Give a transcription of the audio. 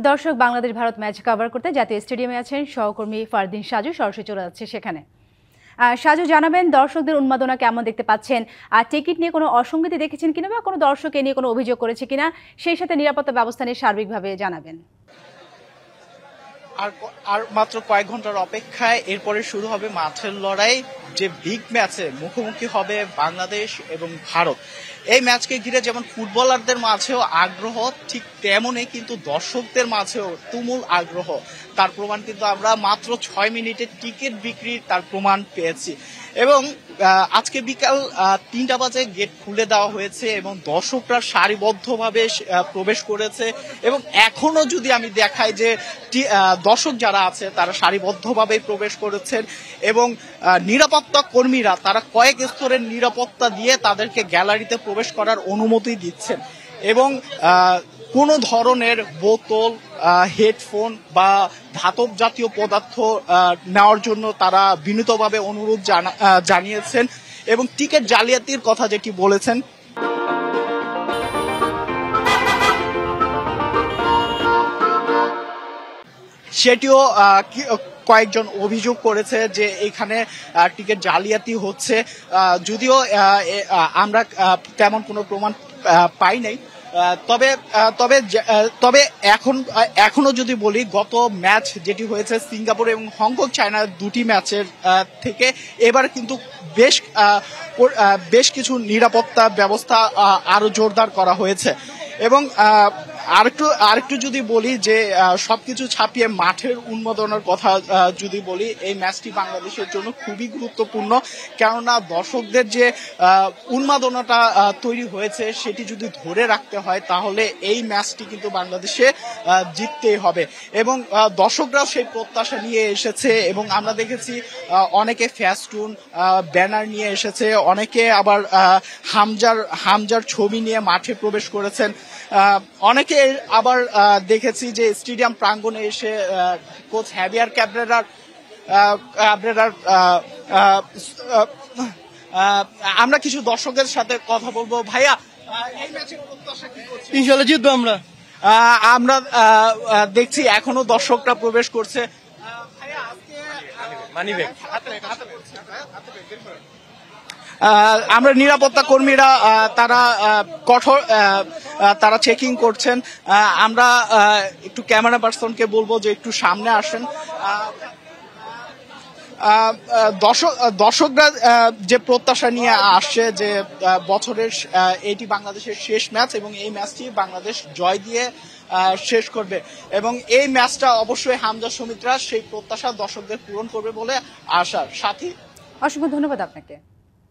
দর্শক, Bangladesh Bharat match cover করতে জাতীয় স্টেডিয়ামে আছেন সহকর্মী ফারদিন সাজু। সরাসরি চলে যাচ্ছে সেখানে। সাজু, জানাবেন দর্শকদের উন্মাদনা কেমন দেখতে পাচ্ছেন? আর টিকিট নিয়ে কোনো অসঙ্গতি দেখেছেন কিনা বা কোনো দর্শক এ নিয়ে কোনো অভিযোগ করেছে কিনা, সেই সাথে নিরাপত্তা ব্যবস্থা নিয়ে সার্বিকভাবে জানাবেন। আর মাত্র কয়েক ঘন্টার অপেক্ষায় এরপরে শুরু হবে মাঠের লড়াই, যে বিগ ম্যাচে মুখোমুখি হবে বাংলাদেশ এবং ভারত। এই ম্যাচকে ঘিরে যেমন ফুটবলারদের মাঝেও আগ্রহ, ঠিক তেমনই কিন্তু দর্শকদের মাঝেও তুমুল আগ্রহ। তার প্রমাণ কিন্তু আমরা মাত্র 6 মিনিটের টিকিট বিক্রির তার প্রমাণ পেয়েছি। এবং আজকে বিকাল 3টা বাজে গেট খুলে দেওয়া হয়েছে এবং দর্শকরা সারিবদ্ধভাবে প্রবেশ করেছে। এবং এখনো যদি আমি দেখাই যে দর্শক যারা আছে তারা সারিবদ্ধভাবে প্রবেশ করেছেন এবং নিরাপত্তা কর্মীরা তারা কয়েক স্তরের নিরাপত্তা দিয়ে তাদেরকে গ্যালারিতে প্রবেশ করার অনুমতি দিচ্ছেন। এবং কোনো ধরনের বোতল, হেডফোন বা ধাতব জাতীয় পদার্থ নেওয়ার জন্য তারা বিনীতভাবে অনুরোধ জানিয়েছেন। এবং টিকিট জালিয়াতির কথা যেটি বলেছেন, সেটিও কয়েকজন অভিযোগ করেছে যে এখানে টিকিট জালিয়াতি হচ্ছে। যদিও আমরা তেমন কোনো প্রমাণ পাই নাই। তবে তবে তবে এখনো যদি বলি, গত ম্যাচ যেটি হয়েছে সিঙ্গাপুর এবং হংকং চায়না দুটি ম্যাচের থেকে এবার কিন্তু বেশ কিছু নিরাপত্তা ব্যবস্থা আরো জোরদার করা হয়েছে। এবং আরেকটু যদি বলি যে সবকিছু ছাপিয়ে মাঠের উন্মাদনার কথা যদি বলি, এই ম্যাচটি বাংলাদেশের জন্য খুবই গুরুত্বপূর্ণ। কেননা দর্শকদের যে উন্মাদনাটা তৈরি হয়েছে সেটি যদি ধরে রাখতে হয় তাহলে এই ম্যাচটি কিন্তু বাংলাদেশে জিততেই হবে। এবং দর্শকরাও সেই প্রত্যাশা নিয়ে এসেছে এবং আমরা দেখেছি অনেকে ফেস্টুন, ব্যানার নিয়ে এসেছে, অনেকে আবার হামজার ছবি নিয়ে মাঠে প্রবেশ করেছেন। অনেকে আবার দেখেছি যে স্টেডিয়াম প্রাঙ্গণে এসে কোচ হ্যাভিয়ার ক্যাব্রেরার আমরা কিছু দর্শকের সাথে কথা বলবো। ভাইয়া, এই ম্যাচের প্রত্যাশা কি করছেন? ইনশাআল্লাহ জিতবো আমরা দেখছি এখনো দর্শকরা প্রবেশ করছে। ভাইয়া, আমরা নিরাপত্তা কর্মীরা তারা চেকিং করছেন। আমরা একটু ক্যামেরা পার্সনকে বলবো যে একটু সামনে আসেন। দর্শকরা যে প্রত্যাশা নিয়ে আসছে যে বছরের এটি বাংলাদেশের শেষ ম্যাচ এবং এই ম্যাচটি বাংলাদেশ জয় দিয়ে শেষ করবে এবং এই ম্যাচটা অবশ্যই হামজা সুমিত্রা সেই প্রত্যাশা দর্শকদের পূরণ করবে বলে আশা। সাথী, অসংখ্য ধন্যবাদ আপনাকে।